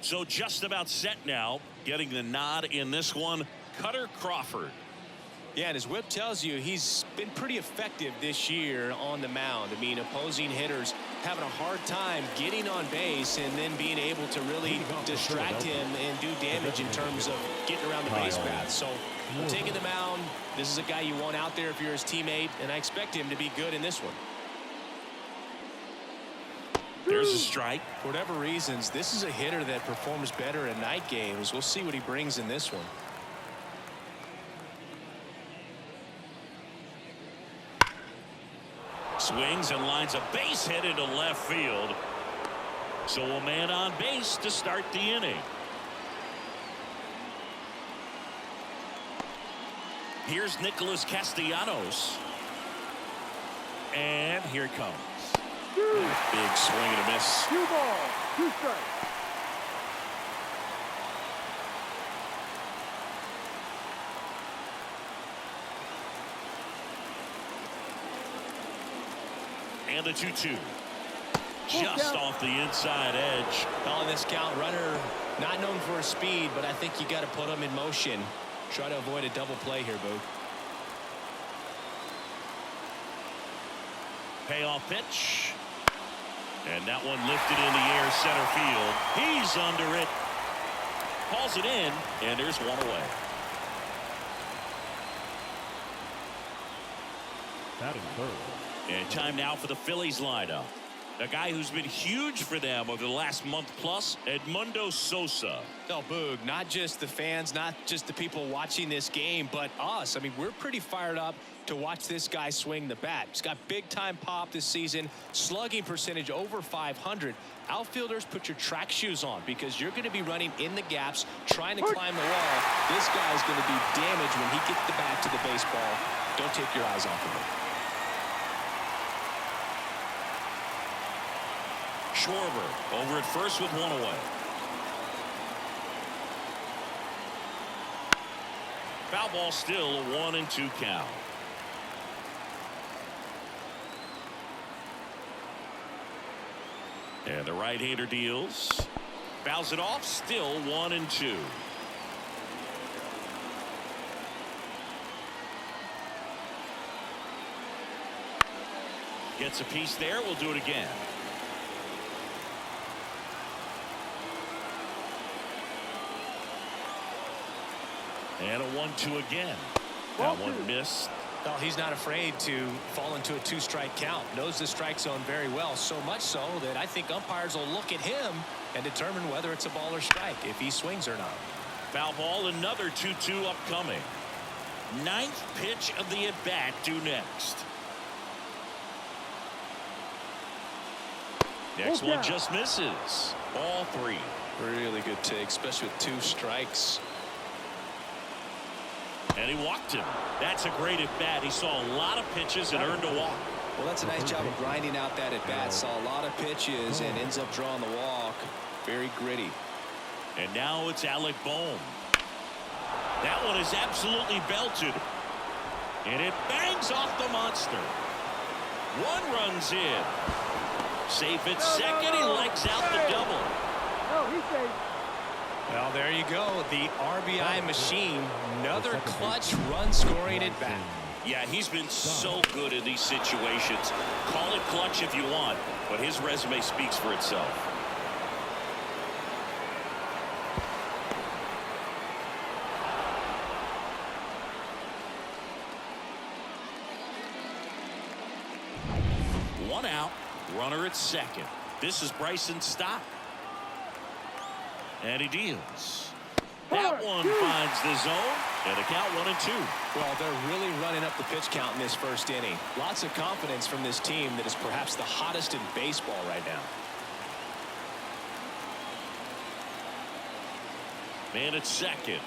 So just about set now. Getting the nod in this one, Cutter Crawford. Yeah, and his whip tells you he's been pretty effective this year on the mound. I mean, opposing hitters having a hard time getting on base and then being able to really distract him and do damage in terms of getting around the base path. So taking the mound, this is a guy you want out there if you're his teammate, and I expect him to be good in this one. There's a strike. For whatever reasons, this is a hitter that performs better in night games. We'll see what he brings in this one. Swings and lines a base hit into left field. So a man on base to start the inning. Here's Nicholas Castellanos. And here it comes. Big swing and a miss. 2 balls, 2 strikes. And the 2-2. Just off the inside edge. On this count, runner not known for his speed, but I think you got to put him in motion. Try to avoid a double play here, Boo. Payoff pitch. And that one lifted in the air, center field. He's under it. Calls it in, and there's one away. Batting third. And time now for the Phillies lineup. A guy who's been huge for them over the last month plus, Edmundo Sosa. Oh, Boog, not just the fans, not just the people watching this game, but us. I mean, we're pretty fired up to watch this guy swing the bat. He's got big-time pop this season, slugging percentage over 500. Outfielders, put your track shoes on because you're going to be running in the gaps, trying to climb the wall. This guy's going to be damaged when he gets the bat to the baseball. Don't take your eyes off of him. Schwarber over at first with one away. Foul ball, still a 1-2 count. And the right-hander deals. Fouls it off, still 1-2. Gets a piece there. We'll do it again. And a 1-2 again. That one missed. Well, he's not afraid to fall into a 2-strike count. Knows the strike zone very well, so much so that I think umpires will look at him and determine whether it's a ball or strike, if he swings or not. Foul ball, another 2-2 upcoming. 9th pitch of the at-bat due next. Next one just misses. Ball 3. Really good take, especially with 2 strikes. And he walked him. That's a great at-bat. He saw a lot of pitches and earned a walk. Well, that's a nice job of grinding out that at-bat. Saw a lot of pitches and ends up drawing the walk. Very gritty. And now it's Alec Bohm. That one is absolutely belted. And it bangs off the monster. 1 runs in. Safe at second. He legs out the double. No, he's safe. Well, there you go. The RBI machine. Another clutch run scoring at bat. Yeah, he's been so good in these situations. Call it clutch if you want, but his resume speaks for itself. One out, runner at second. This is Bryson Stott. And he deals. That one finds the zone, and a count 1-2. Well, they're really running up the pitch count in this first inning. Lots of confidence from this team that is perhaps the hottest in baseball right now. Man at second.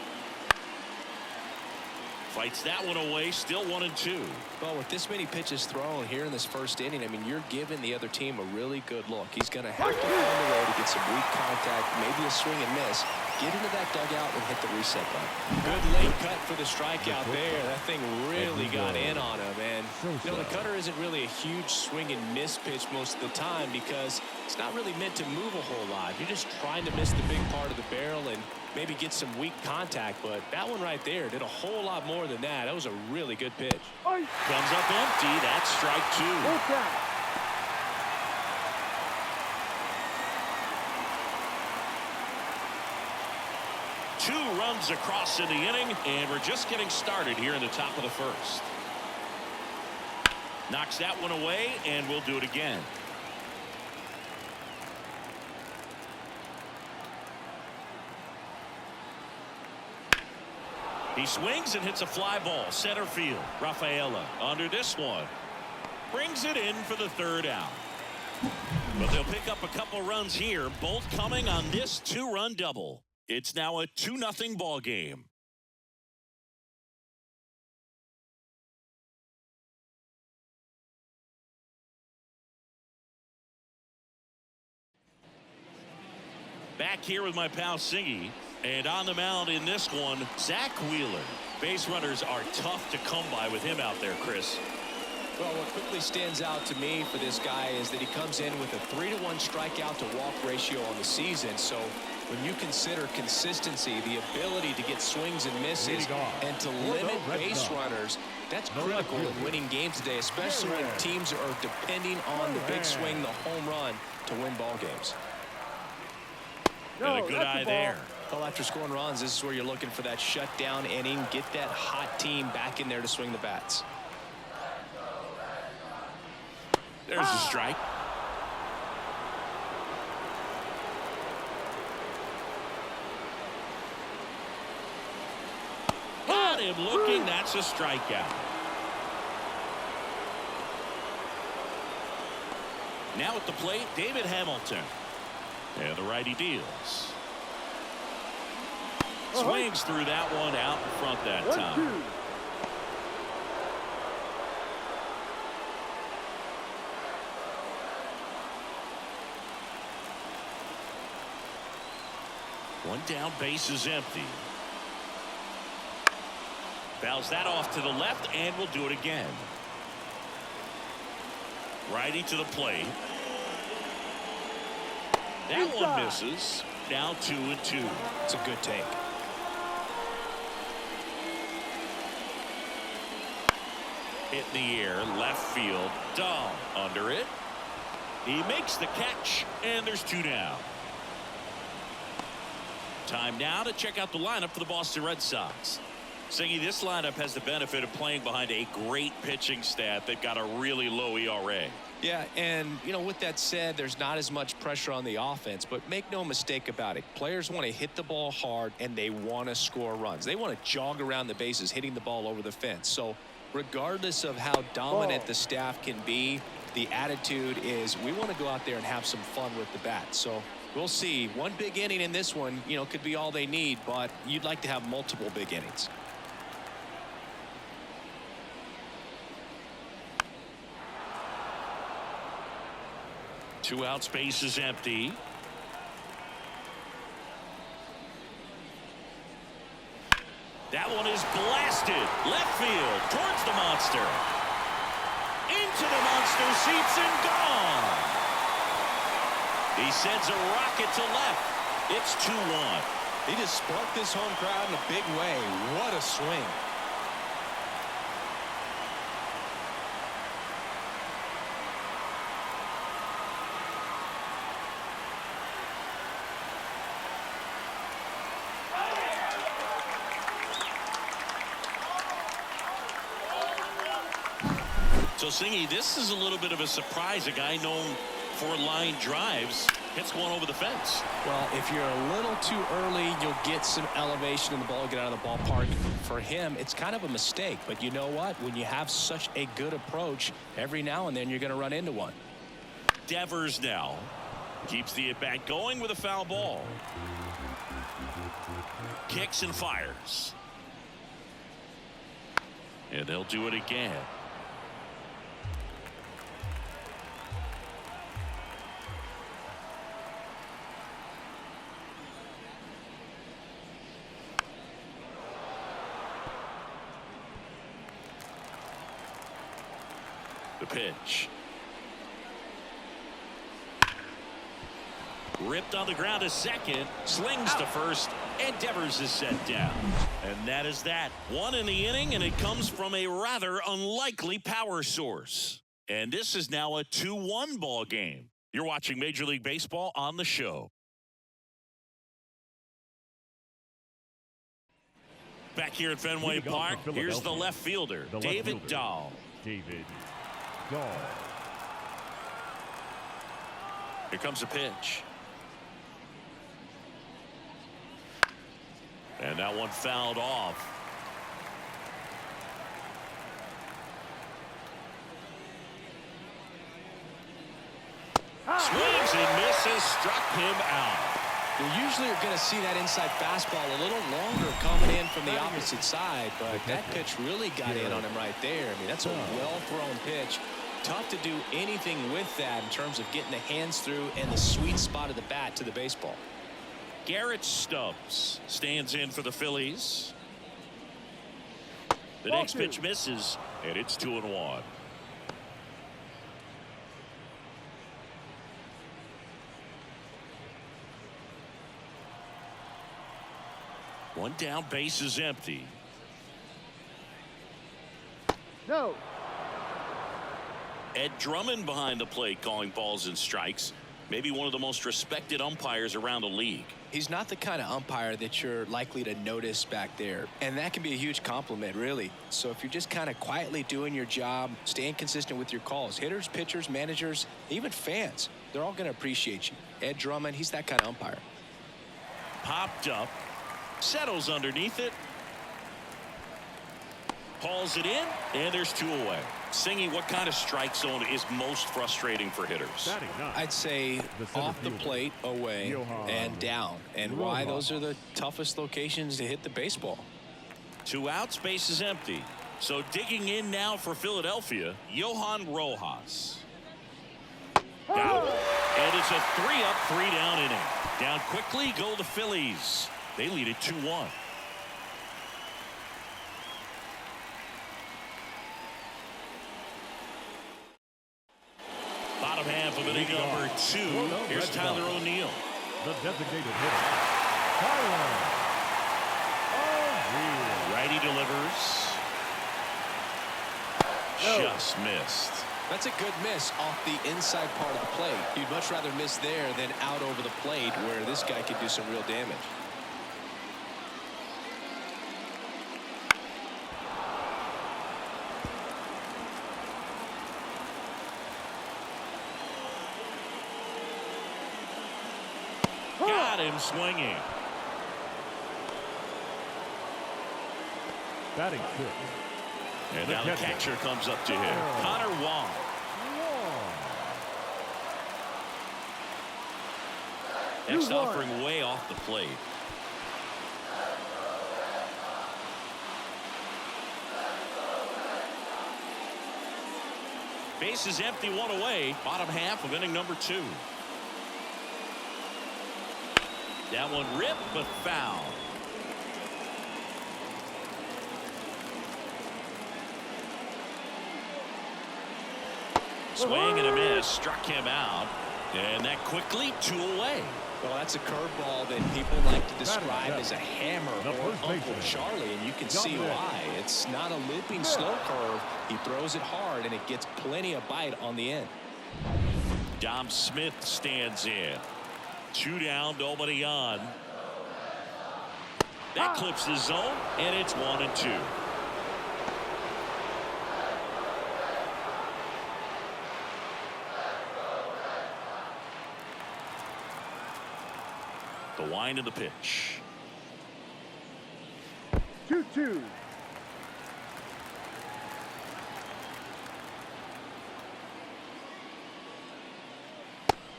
Fights that one away, still 1-2. Well, with this many pitches thrown here in this first inning, I mean, you're giving the other team a really good look. He's going to have to find a way to get some weak contact, maybe a swing and miss, get into that dugout and hit the reset button. Good late cut for the strikeout there. That thing really got in on him. And, you know, the cutter isn't really a huge swing and miss pitch most of the time because it's not really meant to move a whole lot. You're just trying to miss the big part of the barrel and maybe get some weak contact, but that one right there did a whole lot more than that. That was a really good pitch. Comes up empty. That's strike 2. Two runs across in the inning, and we're just getting started here in the top of the first. Knocks that one away, and we'll do it again. He swings and hits a fly ball center field. Rafaela under this one. Brings it in for the third out. But they'll pick up a couple runs here, both coming on this 2-run double. It's now a 2-0 ball game. Back here with my pal Singy. And on the mound in this one, Zach Wheeler. Base runners are tough to come by with him out there, Chris. Well, what quickly stands out to me for this guy is that he comes in with a 3-to-1 strikeout to walk ratio on the season. So when you consider consistency, the ability to get swings and misses and to limit base runners, that's critical in winning games today, especially when teams are depending on the big swing, the home run, to win ball games. And a good eye there. Well, after scoring runs, this is where you're looking for that shutdown inning. Get that hot team back in there to swing the bats. There's a strike. Got him looking. That's a strikeout. Now at the plate, David Hamilton. And the righty deals. Swings through that one out in front that time. One down, base is empty. Fouls that off to the left, and we'll do it again. Righty to the plate. That one misses. Now 2-2. It's a good take. Hit in the air, left field, down under it. He makes the catch, and there's 2 down. Time now to check out the lineup for the Boston Red Sox. Singy, this lineup has the benefit of playing behind a great pitching staff. They've got a really low ERA. Yeah, and, you know, with that said, there's not as much pressure on the offense, but make no mistake about it. Players want to hit the ball hard, and they want to score runs. They want to jog around the bases, hitting the ball over the fence. So regardless of how dominant the staff can be, the attitude is we want to go out there and have some fun with the bat. So we'll see. One big inning in this one, you know, could be all they need, but you'd like to have multiple big innings. Two out, space is empty. That one is blasted left field towards the monster. Into the monster seats and gone. He sends a rocket to left. It's 2-1. He just sparked this home crowd in a big way. What a swing. So, Singy, this is a little bit of a surprise. A guy known for line drives hits one over the fence. Well, if you're a little too early, you'll get some elevation in the ball, get out of the ballpark. For him, it's kind of a mistake. But you know what? When you have such a good approach, every now and then you're going to run into one. Devers now keeps the at-bat going with a foul ball. Kicks and fires. And they'll do it again. The pitch. Ripped on the ground to second. Slings to first. And Devers is set down. And that is that. One in the inning, and it comes from a rather unlikely power source. And this is now a 2-1 ball game. You're watching Major League Baseball on the show. Back here at Fenway Park, here's the left fielder, David Dahl. David Dahl. Here comes a pitch. And that one fouled off. Swings and misses, struck him out. You usually are going to see that inside fastball a little longer coming in from the opposite side, but that pitch really got in on him right there. I mean, that's a well-thrown pitch. Tough to do anything with that in terms of getting the hands through and the sweet spot of the bat to the baseball. Garrett Stubbs stands in for the Phillies. The next pitch misses, and it's 2-1. One down, base is empty. No. Ed Drummond behind the plate calling balls and strikes. Maybe one of the most respected umpires around the league. He's not the kind of umpire that you're likely to notice back there. And that can be a huge compliment, really. So if you're just kind of quietly doing your job, staying consistent with your calls, hitters, pitchers, managers, even fans, they're all going to appreciate you. Ed Drummond, he's that kind of umpire. Popped up. Settles underneath it. Hauls it in, and there's 2 away. Singing, what kind of strike zone is most frustrating for hitters? I'd say off the plate, away, and down. And why those are the toughest locations to hit the baseball. 2 outs, base is empty. So digging in now for Philadelphia, Johan Rojas. Got it. And it's a 3-up, 3-down inning. Down quickly go the Phillies. They lead it 2-1. Bottom half of inning number 2. Here's Tyler O'Neill. The designated hitter, Tyler O'Neill. Righty delivers. Just missed. That's a good miss off the inside part of the plate. You'd much rather miss there than out over the plate where this guy could do some real damage. Got him swinging. Batting fifth. And now the catcher comes up to him. Connor Wong. Next offering way off the plate. Base is empty, 1 away. Bottom half of inning number 2. That one ripped, but foul. Swing and a miss, struck him out. And that quickly 2 away. Well, that's a curveball that people like to describe as a hammer or Uncle Charlie, and you can see why. It's not a looping slow curve. He throws it hard, and it gets plenty of bite on the end. Dom Smith stands in. 2 down, nobody on. That clips the zone, and it's 1-2. The wind of the pitch. 2-2.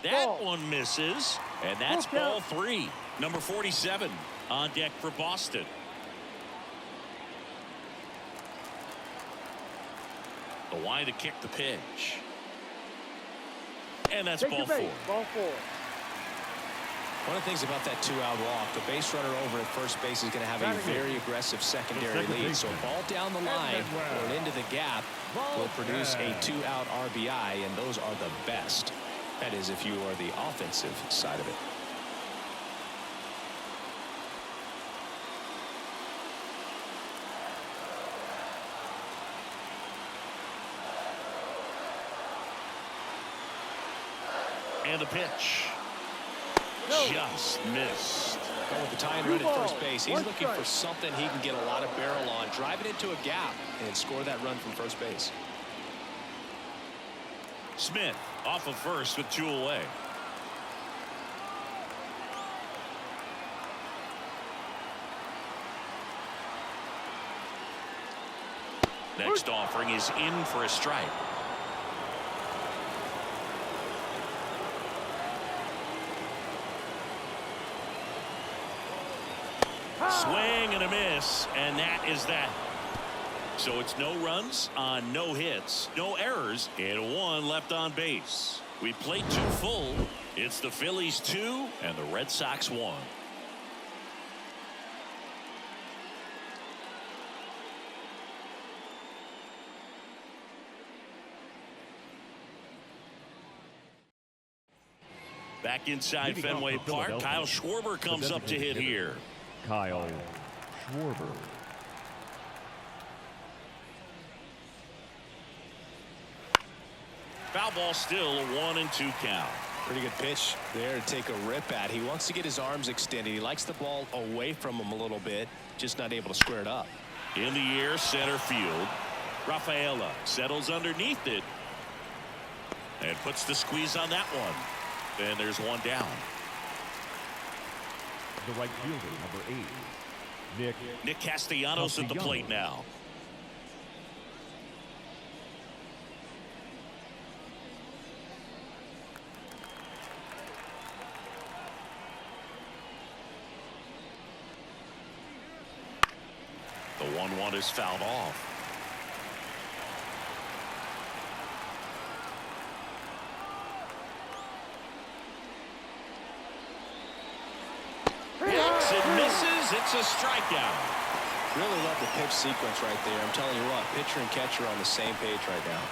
That one misses, and that's ball 3. Number 47 on deck for Boston. The line to kick the pitch. And that's Take ball the base. four. Ball 4. One of the things about that 2-out walk, the base runner over at first base is going to have a very aggressive secondary lead. So a ball down the line or into the gap will produce a 2-out RBI, and those are the best. That is, if you are the offensive side of it. And the pitch. Just missed. Going with the tying run at first base. He's looking for something he can get a lot of barrel on. Drive it into a gap and score that run from first base. Smith off of first with 2 away. Next offering is in for a strike. Swing and a miss, and that is that. So it's no runs on no hits, no errors, and 1 left on base. We played 2 full. It's the Phillies 2 and the Red Sox 1. Back inside Fenway Park, Kyle Schwarber comes up to hit here. Kyle Schwarber. Foul ball still, a 1-2 count. Pretty good pitch there to take a rip at. He wants to get his arms extended. He likes the ball away from him a little bit, just not able to square it up. In the air, center field. Rafaela settles underneath it and puts the squeeze on that one. And there's 1 down. The right fielder, number 8, Nick Castellanos at the plate now. The 1-1 is fouled off. It misses. It's a strikeout. Really love the pitch sequence right there. I'm telling you what, pitcher and catcher are on the same page right now.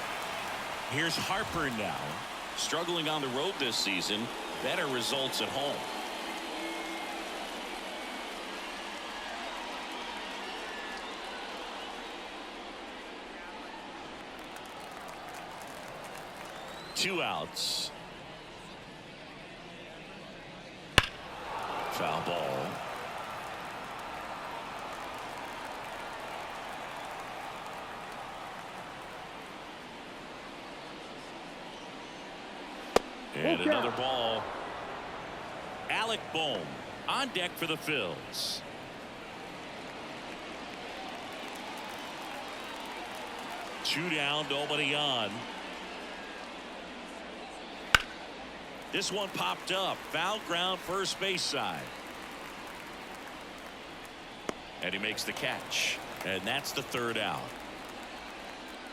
Here's Harper now. Struggling on the road this season. Better results at home. Two outs. Foul ball. And another ball. Alec Bohm on deck for the Phillies. Two down, nobody on. This one popped up. Foul ground, first base side. And he makes the catch. And that's the 3rd out.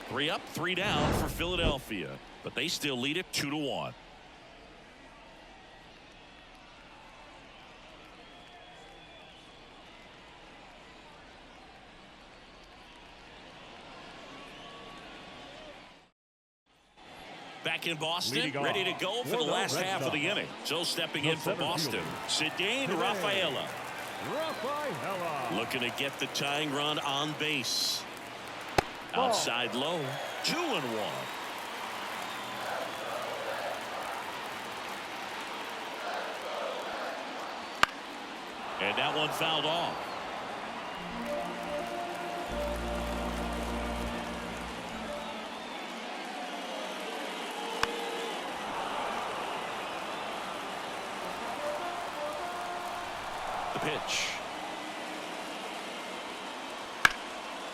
3 up, 3 down for Philadelphia. But they still lead it 2-1. Back in Boston, ready to go for the last half of the inning. So stepping in for Boston, Cedane Rafaela. Looking to get the tying run on base. Outside low, 2-1. And that one fouled off. Pitch.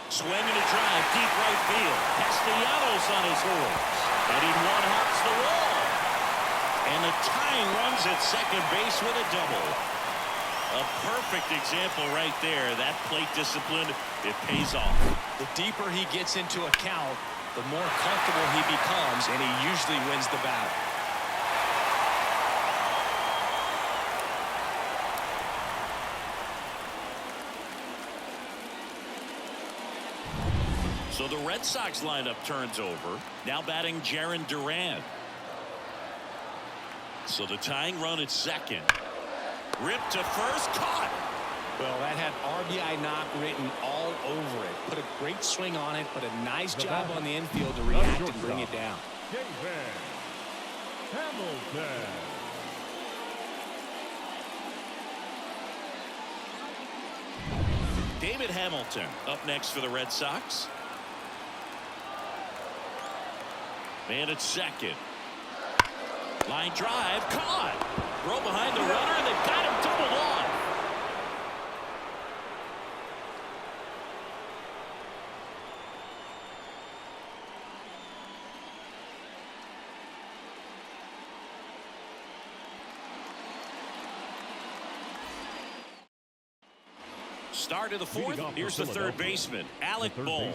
Swing and a drive, deep right field. Castellanos on his horse. And he one-hops the wall. And the tying runs at second base with a double. A perfect example right there. That plate discipline, it pays off. The deeper he gets into a count, the more comfortable he becomes, and he usually wins the battle. So the Red Sox lineup turns over. Now batting Jarren Duran. So the tying run at second. Ripped to first, caught. Well, that had RBI knock written all over it. Put a great swing on it, but a nice job on the infield to react and bring it down. Hamilton. David Hamilton up next for the Red Sox. Man at second. Line drive, caught. Throw behind the runner, and they've got him doubled off. Start of the fourth. Here's the third baseman, Alec Bohm.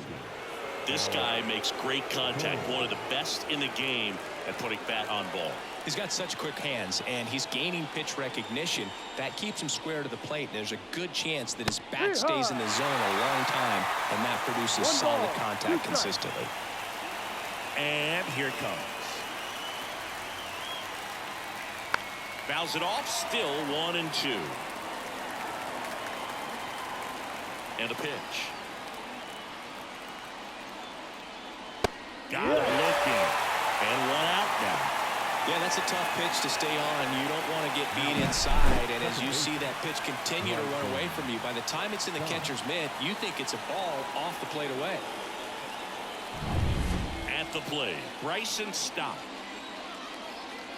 This guy makes great contact. One of the best in the game at putting bat on ball. He's got such quick hands, and he's gaining pitch recognition. That keeps him square to the plate. And there's a good chance that his bat stays in the zone a long time, and that produces solid contact consistently. And here it comes. Fouls it off. Still 1-2. And a pitch. Got him looking. And one out now. Yeah, that's a tough pitch to stay on. You don't want to get beat inside. And as you see that pitch continue to run away from you, by the time it's in the catcher's mitt, you think it's a ball off the plate away. At the plate, Bryson Stott.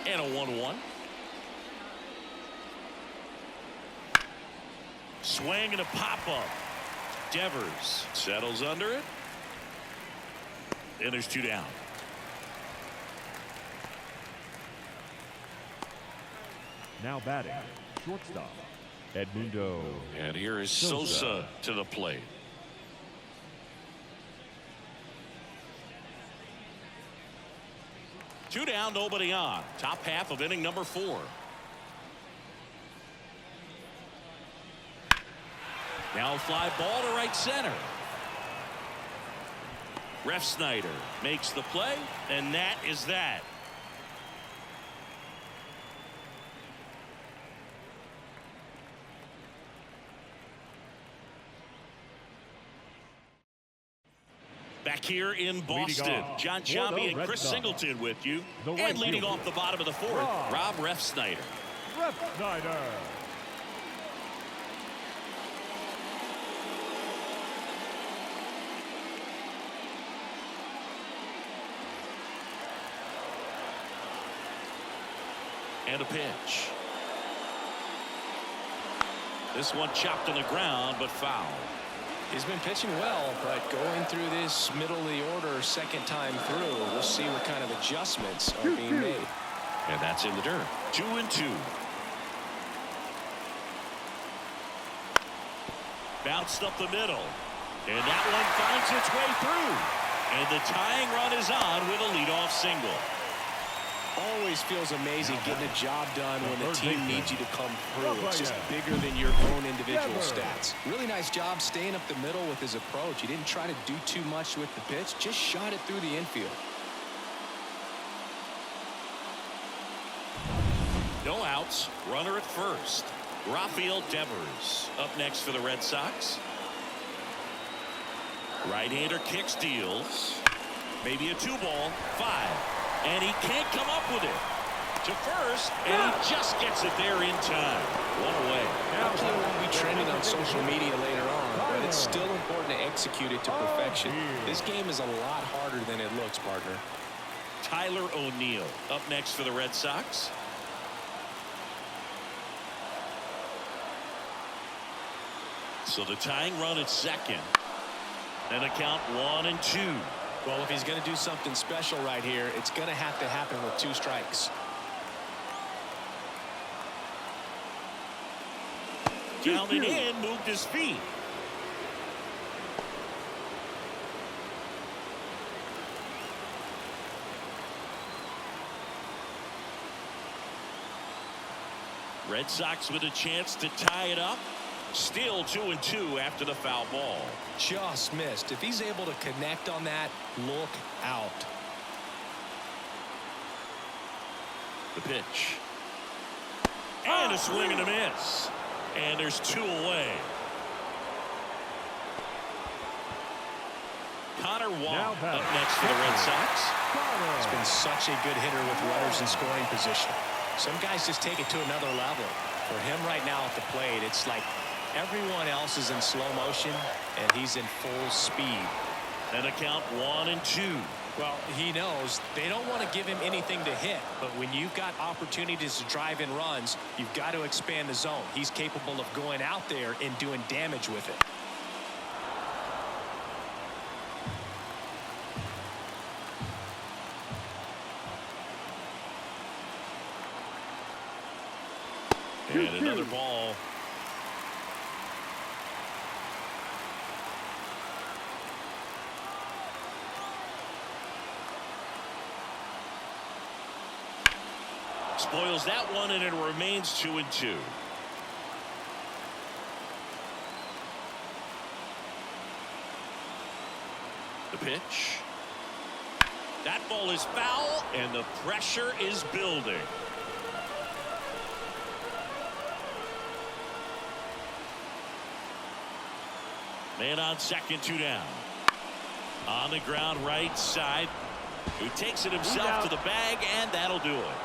And a 1-1. Swing and a pop-up. Devers settles under it. And there's two down. Now batting, shortstop, Edmundo. And here is Sosa to the plate. Two down, nobody on. Top half of inning number 4. Now a fly ball to right center. Refsnyder makes the play, and that is that. Back here in Boston, John Sciambi and Chris Singleton with you. And leading off the bottom of the fourth, Rob Refsnyder. Refsnyder. And a pitch. This one chopped on the ground, but foul. He's been pitching well, but going through this middle of the order second time through, we'll see what kind of adjustments are being made. And that's in the dirt. 2-2. Bounced up the middle. And that one finds its way through. And the tying run is on with a leadoff single. Always feels amazing getting a job done when the team needs you to come through. It's just bigger than your own individual stats. Really nice job staying up the middle with his approach. He didn't try to do too much with the pitch, just shot it through the infield. No outs, runner at first. Rafael Devers up next for the Red Sox. Right-hander kicks, deals. Maybe a 2-ball, 5. And he can't come up with it. To first, and he just gets it there in time. One away. That play won't be trending on social media later on, but it's still important to execute it to perfection. This game is a lot harder than it looks, partner. Tyler O'Neill up next for the Red Sox. So the tying run at second. And a count 1-2. Well, if he's going to do something special right here, it's going to have to happen with 2 strikes. Down and in, moved his feet. Red Sox with a chance to tie it up. Still 2-2 after the foul ball. Just missed. If he's able to connect on that, look out. The pitch. And a swing and a miss. And there's 2 away. Connor Wong up next for the Red Sox. He's been such a good hitter with runners in scoring position. Some guys just take it to another level. For him right now at the plate, it's like everyone else is in slow motion and he's in full speed. And a count 1-2. Well, he knows they don't want to give him anything to hit, but when you've got opportunities to drive in runs, you've got to expand the zone. He's capable of going out there and doing damage with it. And another ball. Spoils that one, and it remains 2-2. The pitch. That ball is foul, and the pressure is building. Man on second, 2 down. On the ground, right side. He takes it himself to the bag, and that'll do it.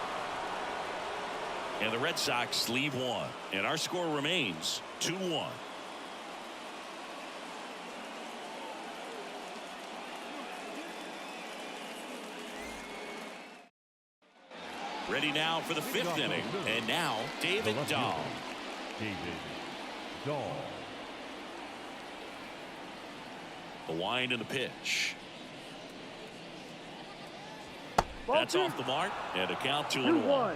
And the Red Sox leave 1. And our score remains 2-1. Ready now for the 5th inning. And now, David Dahl. David Dahl. The wind and the pitch. That's off the mark. And a count 2-1.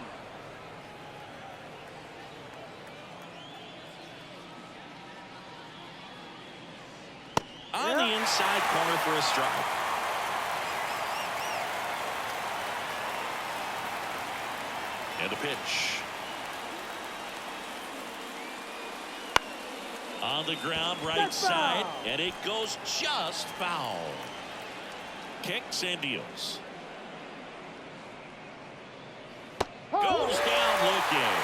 On the inside corner for a strike. And the pitch. On the ground, right side, and it goes just foul. Kicks and deals. Goes down looking.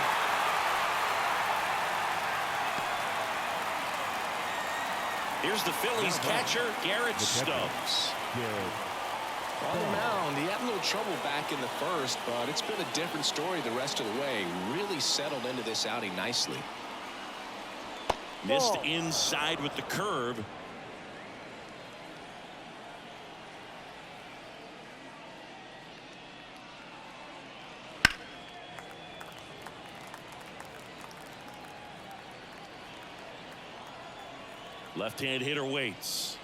Here's the Phillies catcher, Garrett Stubbs. On the mound, he had a little trouble back in the first, but it's been a different story the rest of the way. Really settled into this outing nicely. Missed inside with the curve. Left-hand hitter waits.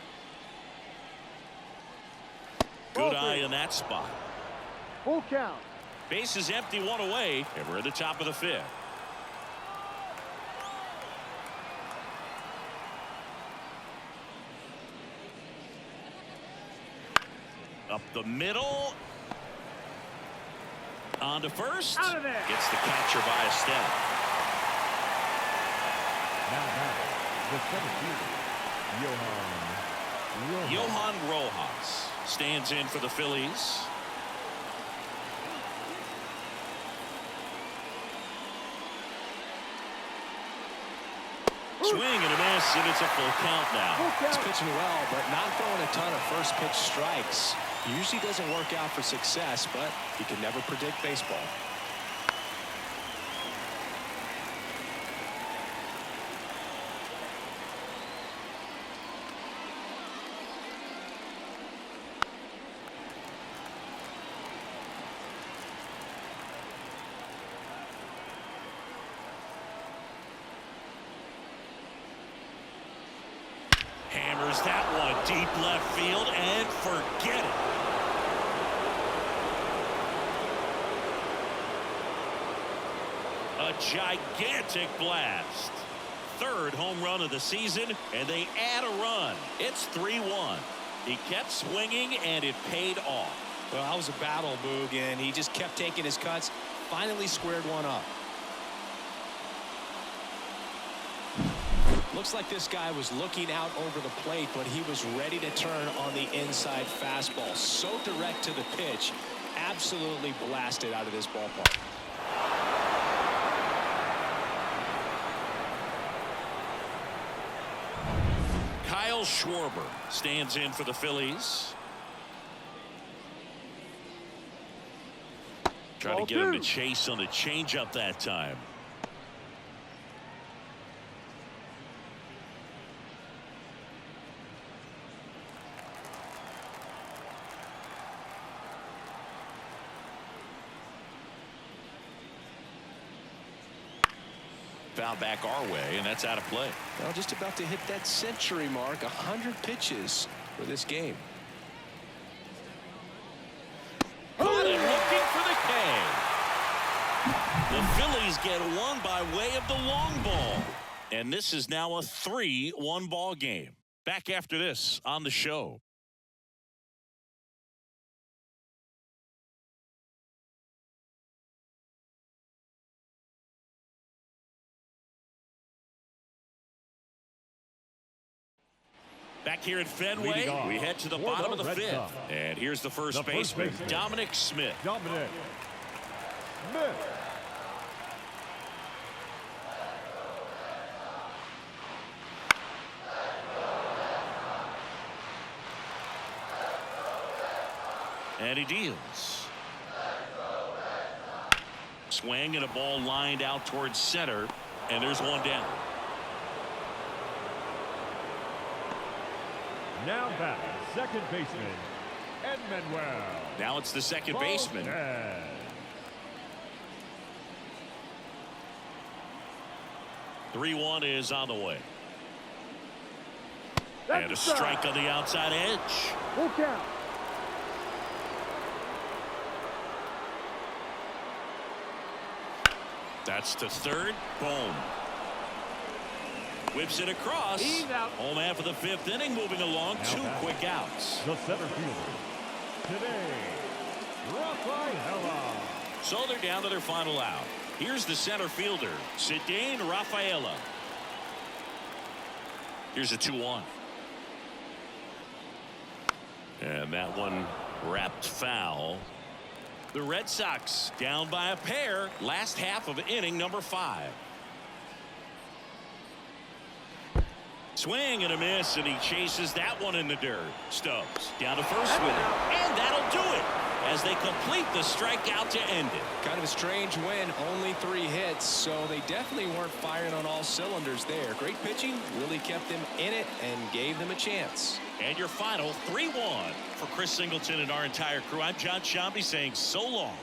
Good eye in that spot. Full count. Base is empty, 1 away, and we're at the top of the 5th. Up the middle. On to first. Out of there. Gets the catcher by a step. Now the 17th, Johan Rojas stands in for the Phillies. Swing and a miss, and it's a full count now. He's pitching well, but not throwing a ton of first pitch strikes. Usually doesn't work out for success, but you can never predict baseball. Hammers that one deep left field and forget it. A gigantic blast. 3rd home run of the season, and they add a run. It's 3-1. He kept swinging, and it paid off. Well, that was a battle, Boog, and he just kept taking his cuts. Finally squared one up. Looks like this guy was looking out over the plate, but he was ready to turn on the inside fastball. So direct to the pitch. Absolutely blasted out of this ballpark. Kyle Schwarber stands in for the Phillies. Trying to get him to chase on the changeup that time. Foul back our way, and that's out of play. Well, just about to hit that century mark. 100 pitches for this game. Caught him looking for the K. The Phillies get one by way of the long ball. And this is now a 3-1 ball game. Back after this on the show. Back here at Fenway, we head to the bottom of the fifth. And here's the first baseman, Dominic Smith. Dominic Smith. And he deals. Swing and a ball lined out towards center. And there's one down. Now back, second baseman, Edmanuel. Now it's the second baseman. 3-1 is on the way. And a strike on the outside edge. Full count. That's to third. Boom. Whips it across. Home half of the fifth inning, moving along. Two quick outs. The center fielder today, Rafaela. So they're down to their final out. Here's the center fielder, Cedane Rafaela. Here's a 2-1. And that one wrapped foul. The Red Sox down by a pair. Last half of inning number 5. Swing and a miss, and he chases that one in the dirt. Stubbs down to first with it, and that'll do it as they complete the strikeout to end it. Kind of a strange win, only 3 hits, so they definitely weren't firing on all cylinders there. Great pitching, really kept them in it and gave them a chance. And your final 3-1 for Chris Singleton and our entire crew. I'm John Shambi saying so long.